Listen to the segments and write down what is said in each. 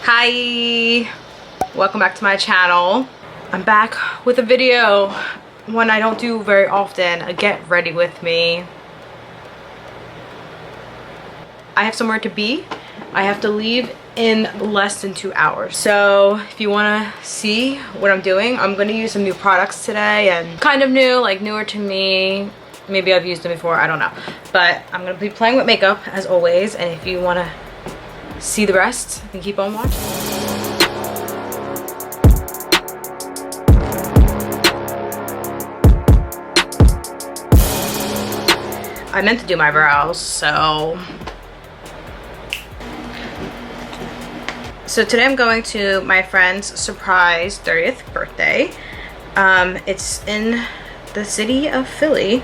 Hi, welcome back to my channel. I'm back with a video, one I don't do very often, a get ready with me. I have somewhere to be. I have to leave in less than 2 hours. So if you want to see what I'm doing, I'm going to use some new products today, and kind of new, like newer to me. Maybe I've used them before, I don't know. But I'm going to be playing with makeup as always, and if you want to see the rest, then keep on watching. I meant to do my brows, so today I'm going to my friend's surprise 30th birthday. It's in the city of Philly,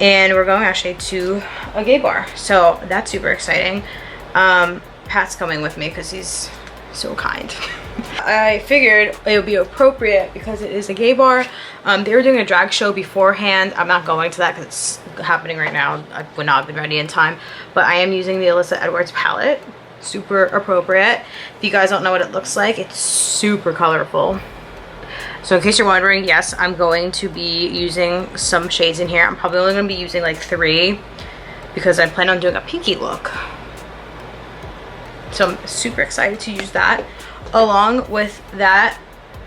and we're going actually to a gay bar, so that's super exciting. Pat's coming with me because he's so kind. I figured it would be appropriate because it is a gay bar. They were doing a drag show beforehand. I'm not going to that because it's happening right now. I would not have been ready in time, but I am using the Alyssa Edwards palette. Super appropriate. If you guys don't know what it looks like, it's super colorful. So in case you're wondering, yes, I'm going to be using some shades in here. I'm probably only going to be using like 3 because I plan on doing a pinky look. So I'm super excited to use that. Along with that,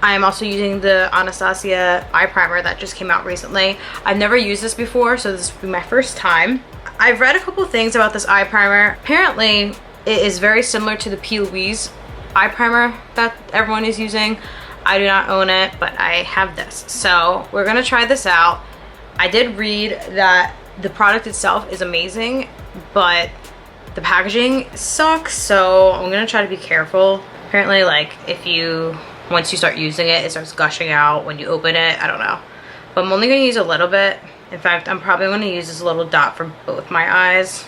I'm also using the Anastasia eye primer that just came out recently. I've never used this before, so this will be my first time. I've read a couple things about this eye primer. Apparently, it is very similar to the P. Louise eye primer that everyone is using. I do not own it, but I have this. So we're gonna try this out. I did read that the product itself is amazing, but the packaging sucks, so I'm gonna try to be careful. Apparently, like, once you start using it, it starts gushing out when you open it. I don't know. But I'm only gonna use a little bit. In fact, I'm probably gonna use this little dot for both my eyes.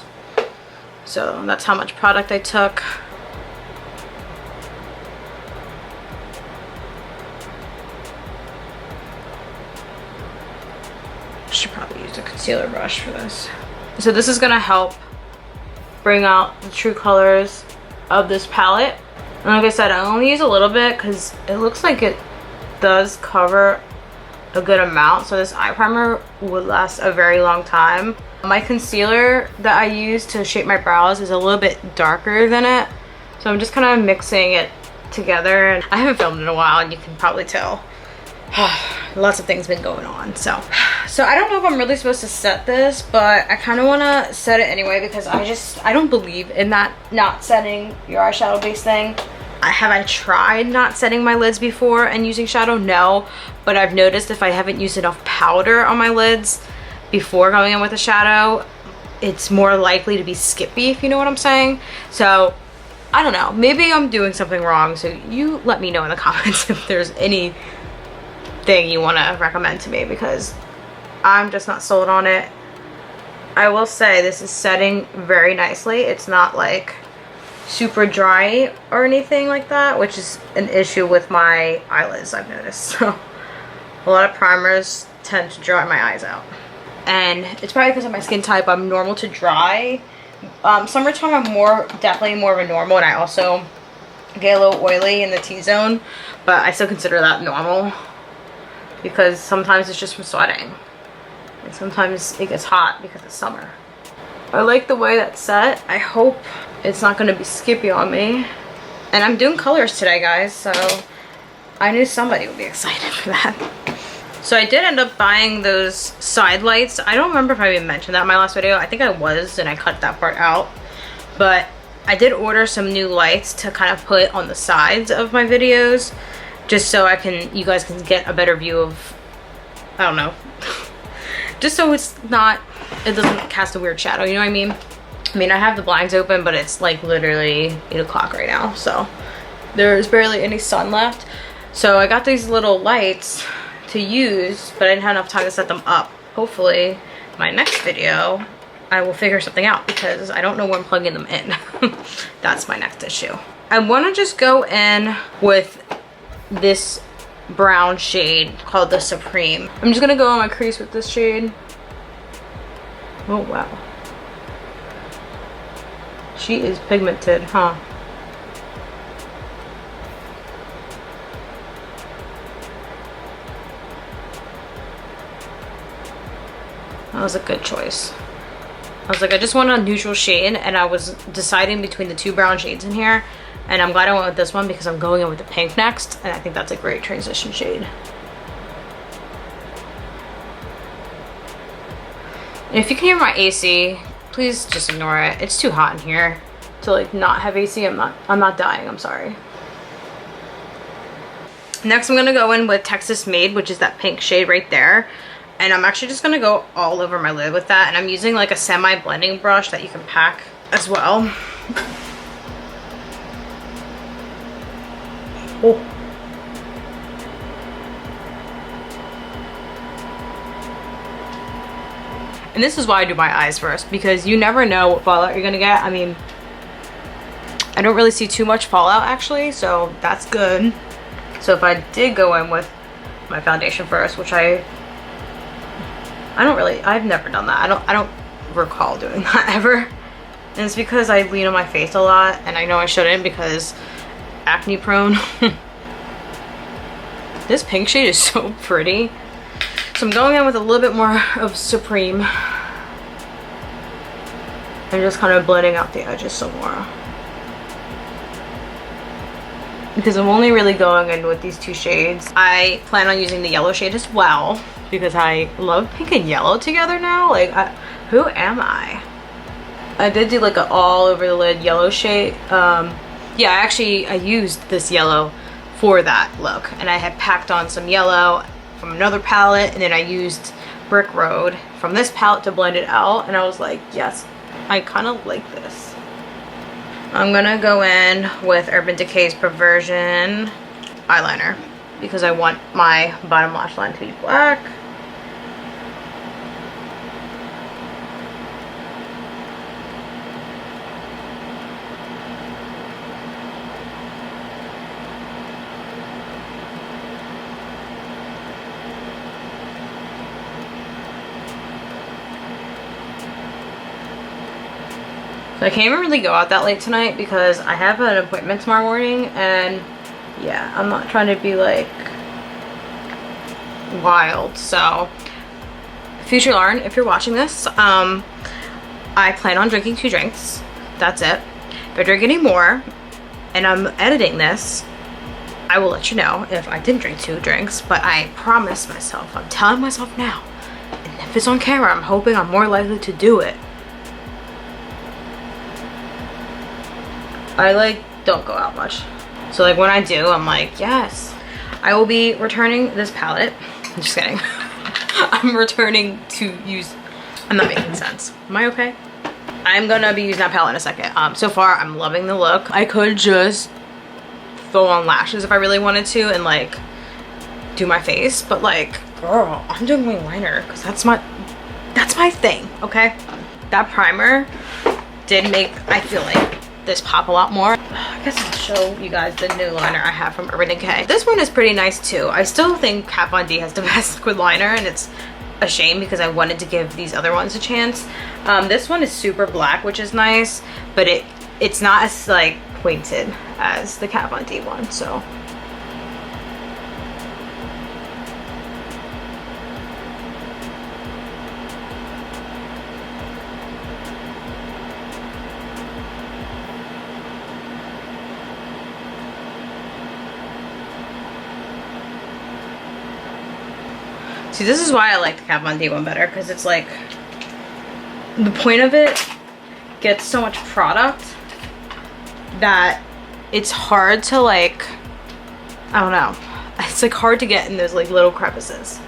So that's how much product I took. Should probably use a concealer brush for this. So this is gonna help bring out the true colors of this palette. And like I said, I only use a little bit because it looks like it does cover a good amount, so this eye primer would last a very long time. My concealer that I use to shape my brows is a little bit darker than it, so I'm just kind of mixing it together. And I haven't filmed in a while, and you can probably tell lots of things been going on. So I don't know if I'm really supposed to set this, but I kind of want to set it anyway because I don't believe in that not setting your eyeshadow base thing. Have I tried not setting my lids before and using shadow? No, but I've noticed if I haven't used enough powder on my lids before going in with a shadow, it's more likely to be skippy, if you know what I'm saying. So I don't know, maybe I'm doing something wrong, so you let me know in the comments if there's anything you want to recommend to me, because I'm just not sold on it. I will say this is setting very nicely. It's not like super dry or anything like that, which is an issue with my eyelids, I've noticed. So a lot of primers tend to dry my eyes out, and it's probably because of my skin type. I'm normal to dry. Summertime I'm definitely more of a normal, and I also get a little oily in the T-zone, but I still consider that normal because sometimes it's just from sweating, and sometimes it gets hot because it's summer. I like the way that's set. I hope it's not gonna be skippy on me. And I'm doing colors today, guys, so I knew somebody would be excited for that. So I did end up buying those side lights. I don't remember if I even mentioned that in my last video. I think I was, and I cut that part out. But I did order some new lights to kind of put on the sides of my videos, just so you guys can get a better view of, I don't know, just so it doesn't cast a weird shadow, you know what I mean? I mean, I have the blinds open, but it's like literally 8 o'clock right now, so there's barely any sun left. So I got these little lights to use, but I didn't have enough time to set them up. Hopefully my next video I will figure something out, because I don't know where I'm plugging them in. That's my next issue. I want to just go in with this brown shade called the Supreme. I'm just gonna go on my crease with this shade. Oh wow, she is pigmented, huh? That was a good choice. I was like, I just want a neutral shade, and I was deciding between the two brown shades in here, and I'm glad I went with this one because I'm going in with the pink next, and I think that's a great transition shade. And if you can hear my AC, please just ignore it. It's too hot in here to like not have AC. I'm not dying, I'm sorry. Next I'm gonna go in with Texas Made, which is that pink shade right there. And I'm actually just gonna go all over my lid with that. And I'm using like a semi-blending brush that you can pack as well. Oh. And this is why I do my eyes first, because you never know what fallout you're gonna get. I mean, I don't really see too much fallout actually, so that's good. So if I did go in with my foundation first, which I've never done that. I don't recall doing that ever. And it's because I lean on my face a lot, and I know I shouldn't because acne prone. This pink shade is so pretty. So I'm going in with a little bit more of Supreme. And just kind of blending out the edges some more. Because I'm only really going in with these two shades. I plan on using the yellow shade as well, because I love pink and yellow together now. Like, who am I? I did do like an all over the lid yellow shade. Yeah, I used this yellow for that look, and I had packed on some yellow from another palette, and then I used Brick Road from this palette to blend it out, and I was like, yes, I kind of like this. I'm gonna go in with Urban Decay's Perversion eyeliner because I want my bottom lash line to be black. So I can't even really go out that late tonight because I have an appointment tomorrow morning, and yeah, I'm not trying to be like wild. So future Lauren, if you're watching this, I plan on drinking 2 drinks. That's it. If I drink any more and I'm editing this, I will let you know if I didn't drink 2 drinks, but I promise myself, I'm telling myself now, and if it's on camera, I'm hoping I'm more likely to do it. I like don't go out much, so like when I do, I'm like, yes. I will be returning this palette. I'm just kidding. I'm returning to use, I'm not making sense. Am I okay? I'm gonna be using that palette in a second. So far I'm loving the look. I could just throw on lashes if I really wanted to and like do my face, but like, girl, I'm doing my liner because that's my thing, okay? That primer did make, I feel like, this pop a lot more. I guess I'll show you guys the new liner I have from Urban Decay. This one is pretty nice too. I still think Kat Von D has the best liquid liner, and it's a shame because I wanted to give these other ones a chance. This one is super black, which is nice, but it's not as like pointed as the Kat Von D one, so. See, this is why I like the Kat Von D one better, because it's like, the point of it gets so much product that it's hard to like, I don't know. It's like hard to get in those like little crevices.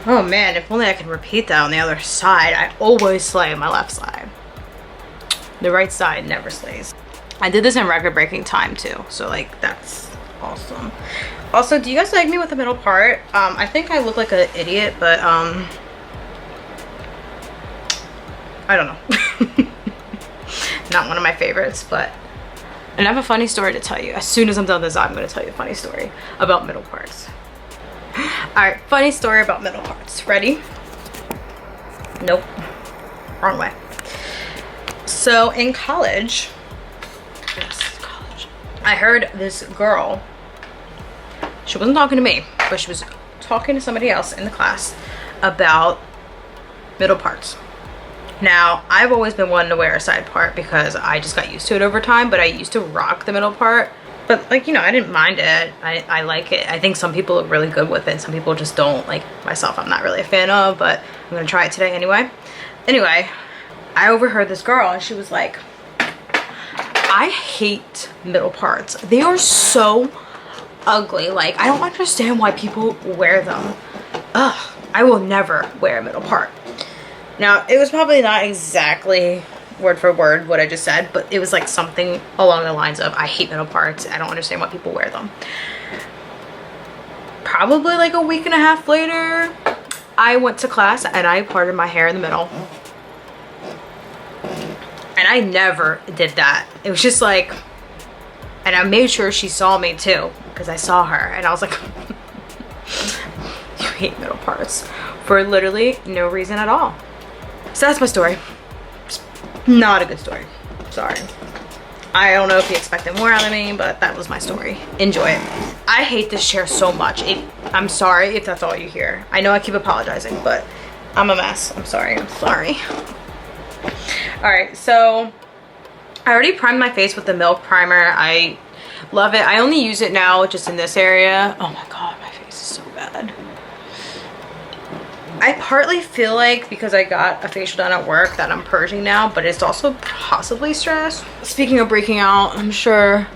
Oh man, if only I can repeat that on the other side. I always slay my left side. The right side never slays. I did this in record-breaking time too, so like that's awesome. Also, do you guys like me with the middle part? I think I look like an idiot, but I don't know. Not one of my favorites, but and I have a funny story to tell you. As soon as I'm done this, I'm going to tell you a funny story about middle parts. Alright, funny story about middle parts. Ready? Nope. Wrong way. So in college, I heard this girl She wasn't talking to me, but she was talking to somebody else in the class about middle parts. Now, I've always been one to wear a side part because I just got used to it over time, but I used to rock the middle part. But like, you know, I didn't mind it. I like it. I think some people look really good with it. Some people just don't. Like myself, I'm not really a fan of, but I'm gonna try it today anyway. Anyway, I overheard this girl and she was like, I hate middle parts. They are so ugly. Like, I don't understand why people wear them. Ugh, I will never wear a middle part. Now, it was probably not exactly word for word what I just said, but it was like something along the lines of, I hate middle parts. I don't understand why people wear them. Probably like a week and a half later, I went to class and I parted my hair in the middle. And I never did that. It was just like, and I made sure she saw me too, because I saw her and I was like, you hate middle parts for literally no reason at all. So that's my story. It's not a good story. Sorry. I don't know if you expected more out of me, but that was my story. Enjoy it. I hate this chair so much. I'm sorry if that's all you hear. I know I keep apologizing, but I'm a mess. I'm sorry. I'm sorry. All right, so I already primed my face with the Milk Primer. I love it. I only use it now just in this area. Oh my God, my face is so bad. I partly feel like because I got a facial done at work that I'm purging now, but it's also possibly stress. Speaking of breaking out, I'm sure.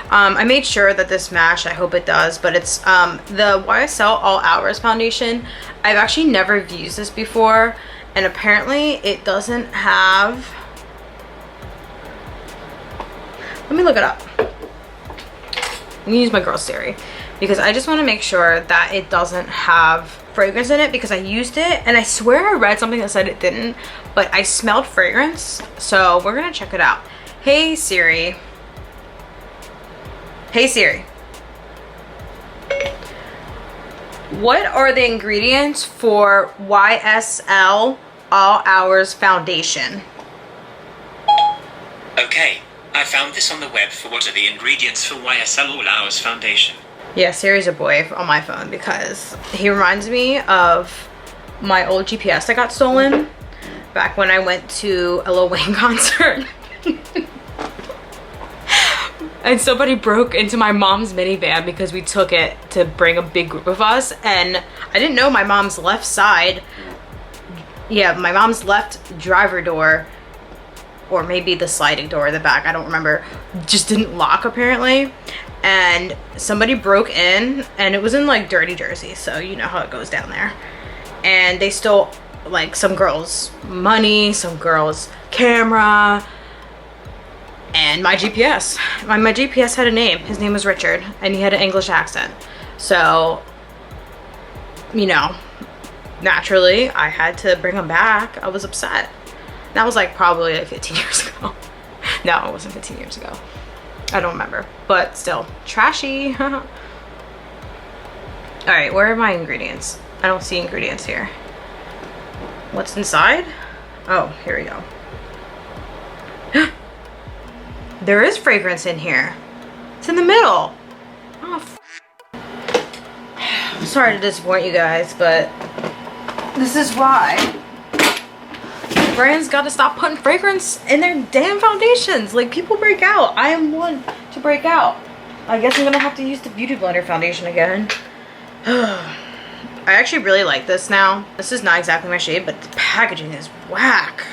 I made sure that this matched. I hope it does, but it's the YSL All Hours foundation. I've actually never used this before, and apparently it doesn't have, let me look it up. I'm gonna use my girl's theory because I just want to make sure that it doesn't have fragrance in it, because I used it and I swear I read something that said it didn't, but I smelled fragrance, so we're gonna check it out. Hey Siri. Hey Siri. What are the ingredients for YSL All Hours foundation? Okay, I found this on the web for what are the ingredients for YSL All Hours foundation. Yeah, Siri's a boy on my phone because he reminds me of my old GPS that got stolen back when I went to a Lil Wayne concert. And somebody broke into my mom's minivan because we took it to bring a big group of us, and I didn't know my mom's left side, yeah, my mom's left driver door, or maybe the sliding door at the back, I don't remember, just didn't lock apparently. And somebody broke in, and it was in like dirty Jersey, so you know how it goes down there, and they stole like some girls' money, some girls' camera, and my GPS. My GPS had a name. His name was Richard, and he had an English accent, so you know, naturally I had to bring him back. I was upset. That was like probably like 15 years ago. No, it wasn't 15 years ago. I don't remember, but still trashy. All right, where are my ingredients? I don't see ingredients here. What's inside? Oh, here we go. There is fragrance in here. It's in the middle. Oh, I'm sorry to disappoint you guys, but this is why brands gotta stop putting fragrance in their damn foundations. Like, people break out. I am one to break out. I guess I'm gonna have to use the Beauty Blender foundation again. I actually really like this now. This is not exactly my shade, but the packaging is whack.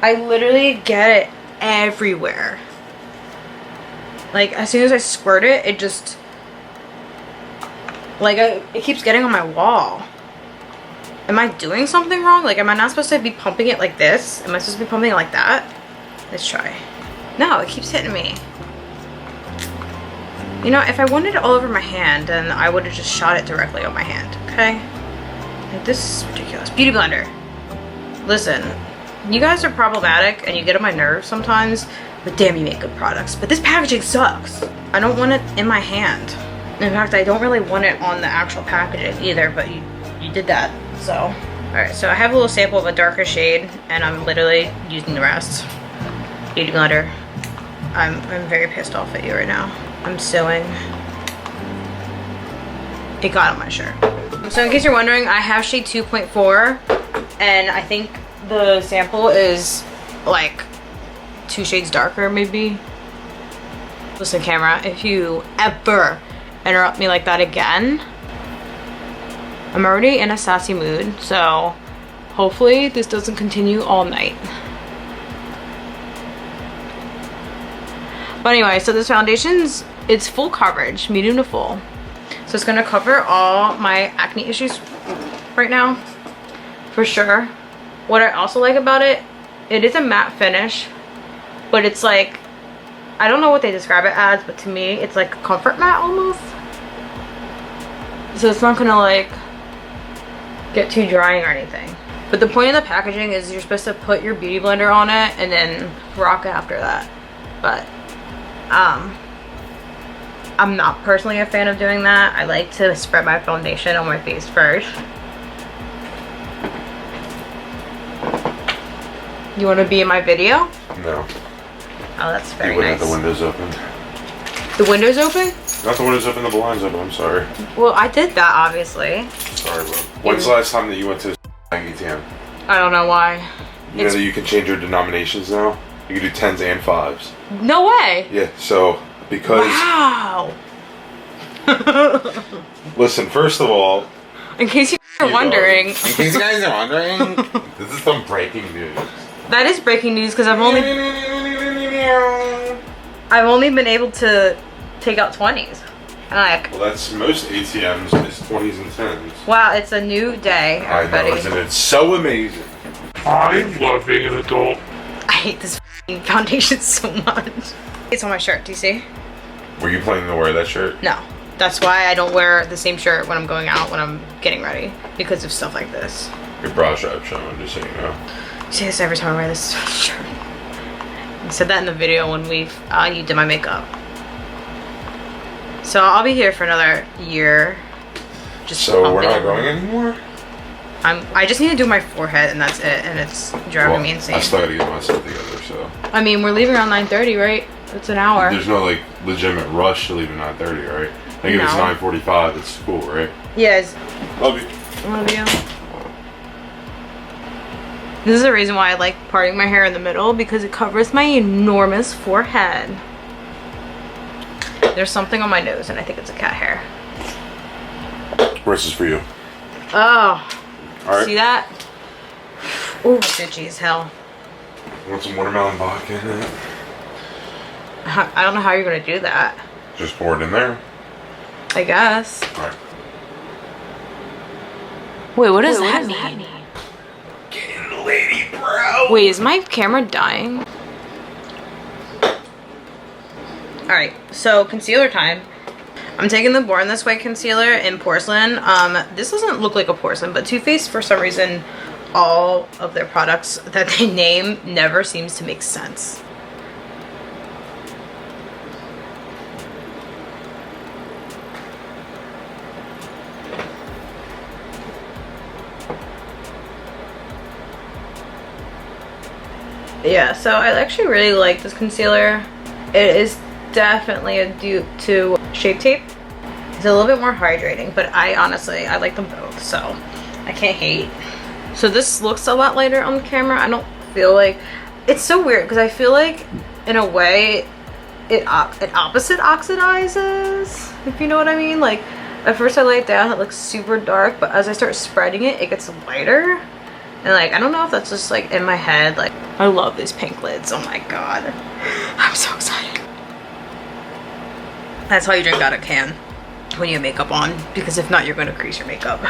I literally get it everywhere. Like, as soon as I squirt it, it just, like, it keeps getting on my wall. Am I doing something wrong? Like, am I not supposed to be pumping it like this? Am I supposed to be pumping it like that? Let's try. No, it keeps hitting me. You know, if I wanted it all over my hand, then I would have just shot it directly on my hand, okay? Like, this is ridiculous. Beauty Blender. Listen, you guys are problematic and you get on my nerves sometimes, but damn, you make good products. But this packaging sucks. I don't want it in my hand. In fact, I don't really want it on the actual packaging either, but you did that. So, all right, so I have a little sample of a darker shade, and I'm literally using the rest. Beauty Blender. I'm very pissed off at you right now. I'm sewing. it got on my shirt. So in case you're wondering, I have shade 2.4 and I think the sample is like 2 shades darker maybe. Listen camera, if you ever interrupt me like that again, I'm already in a sassy mood, so hopefully this doesn't continue all night. But anyway, so this foundation's, it's full coverage, medium to full. So it's gonna cover all my acne issues right now, for sure. What I also like about it, it is a matte finish, but it's like, I don't know what they describe it as, but to me, it's like a comfort matte almost. So it's not gonna like get too drying or anything. But the point of the packaging is you're supposed to put your beauty blender on it and then rock after that. But I'm not personally a fan of doing that. I like to spread my foundation on my face first. You want to be in my video? No. Oh, that's very You wouldn't nice. have the windows open. The window's open? Not the windows open, the blinds open. I'm sorry. Well, I did that, obviously. Sorry, bro. When's the last time that you went to ATM? I don't know why. You know that you can change your denominations now? You can do 10s and 5s. No way! Yeah, so because... Wow! Listen, first of all... In case you're wondering... In case you guys are wondering, this is some breaking news. That is breaking news because I've only been able to take out 20s. And like, Well, that's most ATMs is 20s and 10s. wow, it's a new day, everybody. I know, isn't it so amazing? I love being an adult. I hate this foundation so much. It's on my shirt, do you see? Were you planning to wear that shirt? No. That's why I don't wear the same shirt when I'm going out, when I'm getting ready. Because of stuff like this. Your bra strap showing, just so you know. I say this every time I wear this shirt. I said that in the video when you did my makeup. So I'll be here for another year. Just So we're pumping not it. going anymore? I just need to do my forehead and that's it, and it's driving me insane. I still gotta get myself together, so. I mean, we're leaving around 9:30, right? It's an hour. There's no like legitimate rush to leave at 9:30, right? I think if it's No. 9:45, it's cool, right? Yes. Love you. Love you. This is the reason why I like parting my hair in the middle, because it covers my enormous forehead. There's something on my nose and I think it's a cat hair. This is for you. Oh, All right. see that? Ooh, itchy as hell. Want some watermelon vodka in it? I don't know how you're gonna do that. Just pour it in there. I guess. All right. Wait, what does that mean? Get in the lady, bro. Wait, is my camera dying? Alright, so concealer time. I'm taking the Born This Way concealer in porcelain. This doesn't look like a porcelain, but Too Faced, for some reason, all of their products that they name never seems to make sense. Yeah, so I actually really like this concealer. It is definitely a dupe to Shape Tape. It's a little bit more hydrating, but I like them both, so I can't hate. So this looks a lot lighter on the camera. I don't feel like, it's so weird because I feel like in a way it opposite oxidizes, if you know what I mean. Like at first I lay it down, it looks super dark, but as I start spreading it, it gets lighter. And like, I don't know if that's just like in my head. Like, I love these pink lids. Oh my god. I'm so excited. That's how you drink out of can when you have makeup on, because if not, you're going to crease your makeup.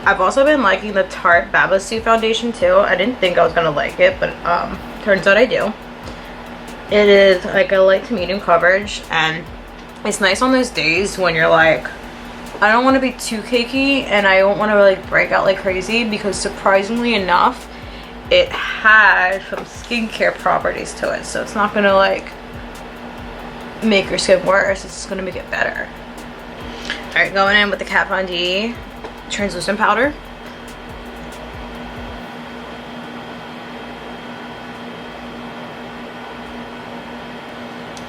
I've also been liking the Tarte Babasu foundation too. I didn't think I was going to like it, but turns out I do. It is like a light to medium coverage, and it's nice on those days when you're like, I don't want to be too cakey and I don't want to like break out like crazy, because surprisingly enough, it has some skincare properties to it. So it's not going to like make your skin worse. It's just going to make it better. Alright, going in with the Kat Von D translucent powder.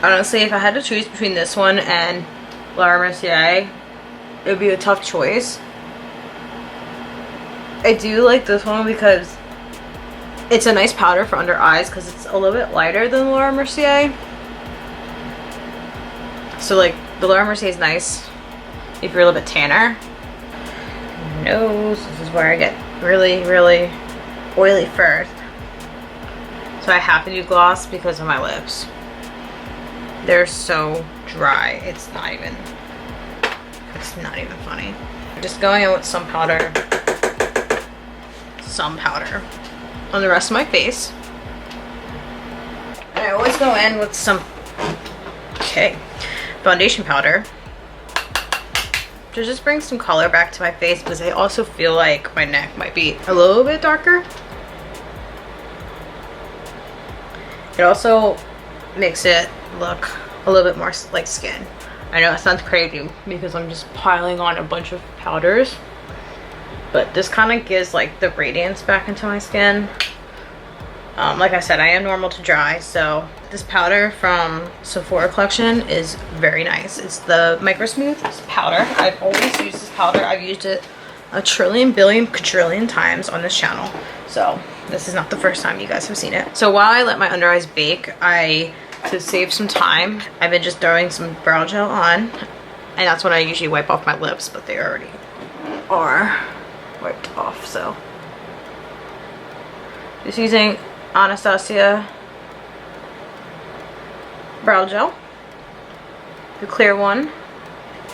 Honestly, if I had to choose between this one and Laura Mercier, it would be a tough choice. I do like this one because it's a nice powder for under eyes because it's a little bit lighter than Laura Mercier. So like the Laura Mercier is nice if you're a little bit tanner. Nose, this is where I get really, really oily first. So I have to do gloss because of my lips. They're so dry. It's not even funny. Just going in with some powder on the rest of my face. And I always go in with some foundation powder to just bring some color back to my face because I also feel like my neck might be a little bit darker. It also makes it look a little bit more like skin. I know it sounds crazy because I'm just piling on a bunch of powders, but this kind of gives like the radiance back into my skin. Like I said, I am normal to dry, so this powder from Sephora collection is very nice. It's the Micro Smooth powder. I've always used this powder. I've used it a trillion, billion, quadrillion times on this channel, so this is not the first time you guys have seen it. So while I let my under eyes bake, to save some time, I've been just throwing some brow gel on, and that's when I usually wipe off my lips, but they already are wiped off. So just using Anastasia brow gel, the clear one,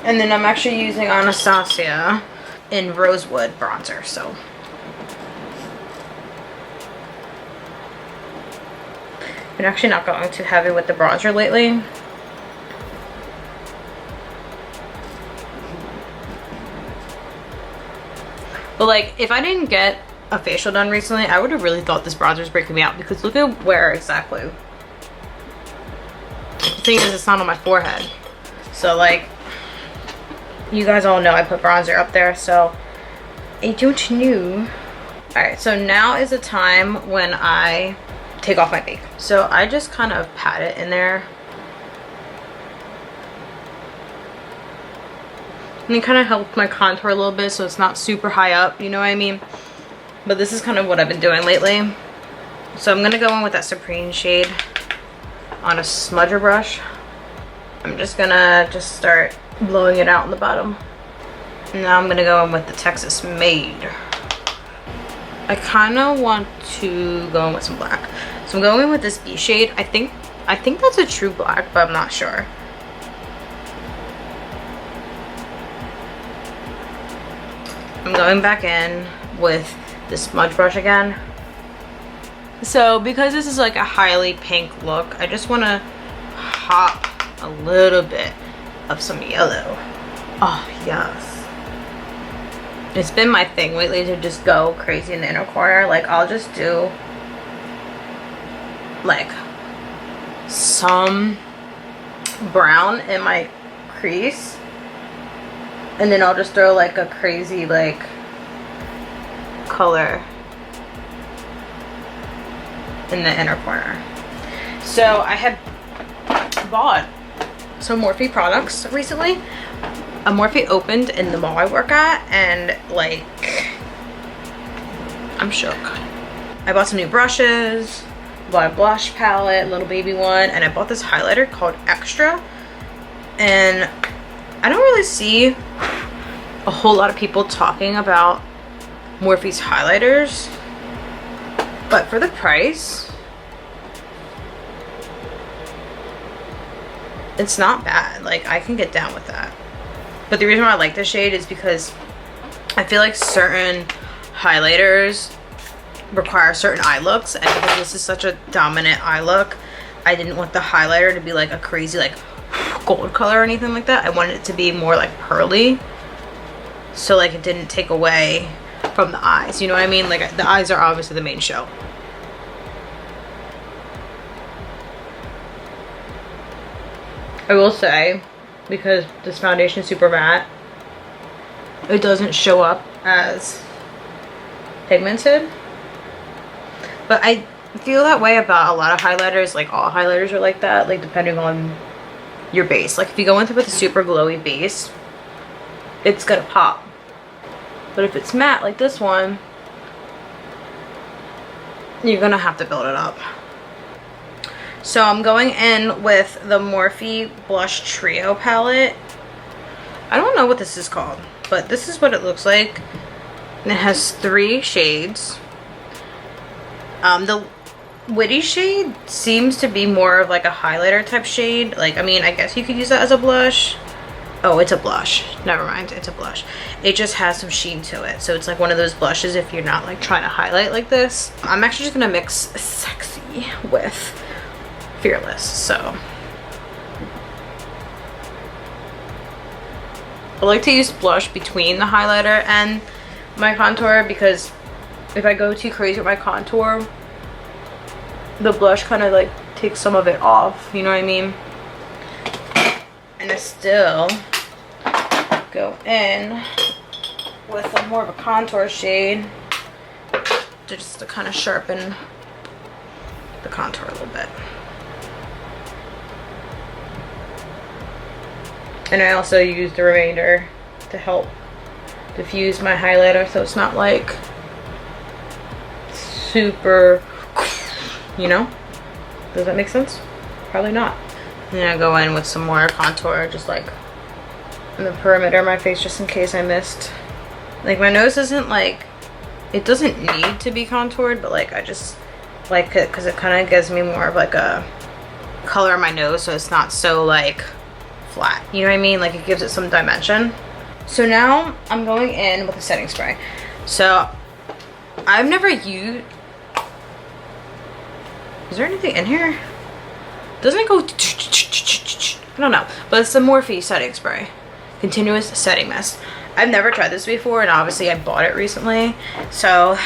and then I'm actually using Anastasia in Rosewood bronzer. So I'm actually not going too heavy with the bronzer lately. But like, if I didn't get a facial done recently, I would have really thought this bronzer was breaking me out because look at where exactly. The thing is, it's not on my forehead. So like, you guys all know I put bronzer up there, so I don't know. Alright, so now is the time when I take off my bake. So I just kind of pat it in there. And it kind of helped my contour a little bit so it's not super high up, you know what I mean? But this is kind of what I've been doing lately. So I'm gonna go in with that Supreme shade on a smudger brush. I'm just gonna start blowing it out on the bottom. Now I'm gonna go in with the Texas Made. I kind of want to go in with some black. So I'm going in with this B shade. I think that's a true black, but I'm not sure. I'm going back in with this smudge brush again. So because this is like a highly pink look, I just want to hop a little bit of some yellow. Oh yes. It's been my thing lately to just go crazy in the inner corner. Like I'll just do like some brown in my crease, and then I'll just throw like a crazy like color in the inner corner. So I had bought some Morphe products recently. A Morphe opened in the mall I work at, and like I'm shook. I bought some new brushes, bought a blush palette, little baby one, and I bought this highlighter called Extra. And I don't really see a whole lot of people talking about Morphe's highlighters, but for the price, it's not bad. Like I can get down with that. But the reason why I like this shade is because I feel like certain highlighters require certain eye looks, and because this is such a dominant eye look, I didn't want the highlighter to be like a crazy like gold color or anything like that. I wanted it to be more like pearly, so like it didn't take away from the eyes, you know what I mean? Like the eyes are obviously the main show. I will say, because this foundation is super matte, it doesn't show up as pigmented. But I feel that way about a lot of highlighters. Like all highlighters are like that, like depending on your base. Like if you go into with a super glowy base, it's gonna pop. But if it's matte like this one, you're gonna have to build it up. So I'm going in with the Morphe Blush Trio palette. I don't know what this is called, but this is what it looks like. And it has 3 shades. The Witty shade seems to be more of like a highlighter type shade. Like, I mean, I guess you could use that as a blush. Oh, it's a blush. Never mind, it's a blush. It just has some sheen to it. So it's like one of those blushes if you're not like trying to highlight like this. I'm actually just gonna mix Sexy with Fearless, so. I like to use blush between the highlighter and my contour because if I go too crazy with my contour, the blush kind of like takes some of it off, you know what I mean? And I still go in with a more of a contour shade just to kind of sharpen the contour a little bit. And I also use the remainder to help diffuse my highlighter so it's not like super, you know? Does that make sense? Probably not. And then I go in with some more contour, just like in the perimeter of my face, just in case I missed. Like my nose isn't like, it doesn't need to be contoured, but like I just like it because it kind of gives me more of like a color on my nose so it's not so like flat, you know what I mean? Like it gives it some dimension. So now I'm going in with a setting spray. So I've never used, is there anything in here? Doesn't it go, I don't know, but it's the Morphe setting spray, continuous setting mist. I've never tried this before, and obviously I bought it recently. So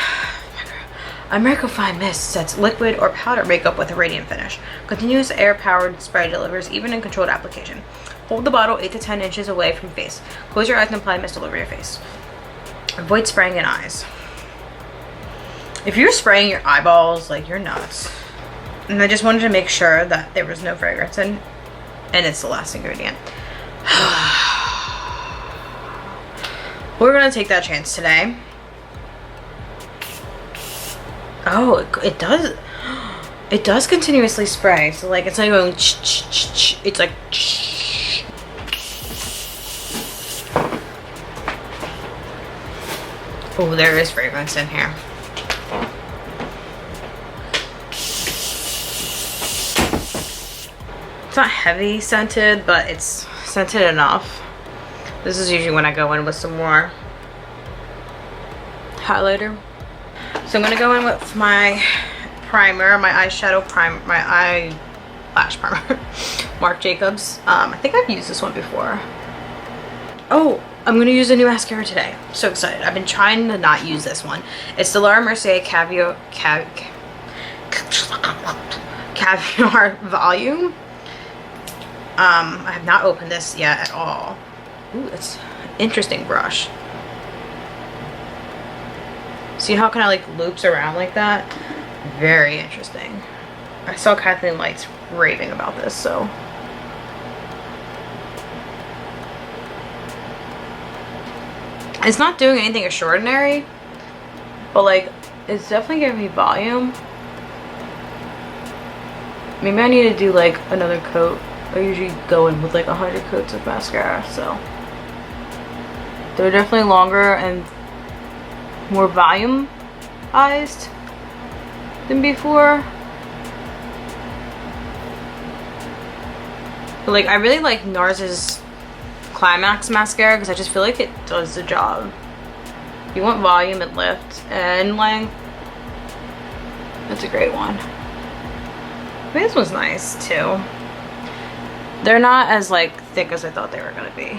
a microfine mist sets liquid or powder makeup with a radiant finish. Continuous air-powered spray delivers even in controlled application. Hold the bottle 8 to 10 inches away from face. Close your eyes and apply mist all over your face. Avoid spraying in eyes. If you're spraying your eyeballs, like, you're nuts. And I just wanted to make sure that there was no fragrance in, and it's the last ingredient. We're gonna take that chance today. Oh, it does. It does continuously spray. So like it's not going. It's like. Oh, there is fragrance in here. It's not heavy scented, but it's scented enough. This is usually when I go in with some more highlighter. So I'm gonna go in with my primer, my eyeshadow primer, my eyelash primer, Marc Jacobs. I think I've used this one before. Oh, I'm gonna use a new mascara today. So excited. I've been trying to not use this one. It's the Laura Mercier Caviar Volume. I have not opened this yet at all. Ooh, it's an interesting brush. See how it kind of like loops around like that? Very interesting. I saw Kathleen Lights raving about this, so. It's not doing anything extraordinary, but like, it's definitely giving me volume. Maybe I need to do like another coat. I usually go in with like 100 coats of mascara, so. They're definitely longer and more volumeized than before. But like, I really like NARS's Climax mascara because I just feel like it does the job. You want volume and lift and length. That's a great one. I think this one's nice too. They're not as like thick as I thought they were gonna be.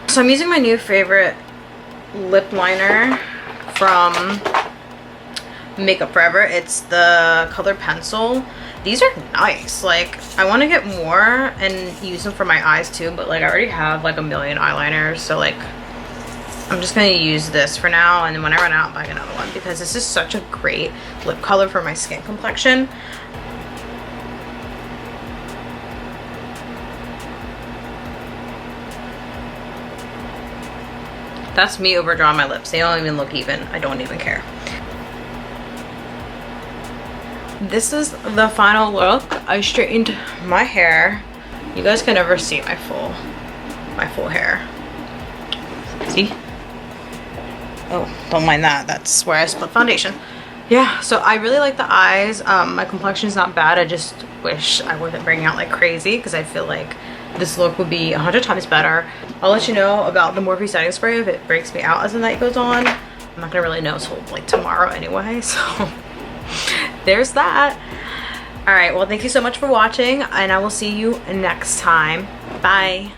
So I'm using my new favorite lip liner from Makeup Forever. It's the color Pencil. These are nice. Like, I want to get more and use them for my eyes too, but like I already have like a million eyeliners, so like I'm just gonna use this for now, and then when I run out, I'll buy another one, because this is such a great lip color for my skin complexion. That's me overdrawing my lips. They don't even look even. I don't even care. This is the final look. I straightened my hair. You guys can never see my full hair. See? Oh, don't mind that. That's where I split foundation. Yeah, so I really like the eyes. My complexion's not bad. I just wish I wasn't bringing out like crazy, because I feel like this look would be 100 times better. I'll let you know about the Morphe setting spray if it breaks me out as the night goes on. I'm not gonna really know until like tomorrow anyway, so there's that. All right, well, thank you so much for watching, and I will see you next time. Bye.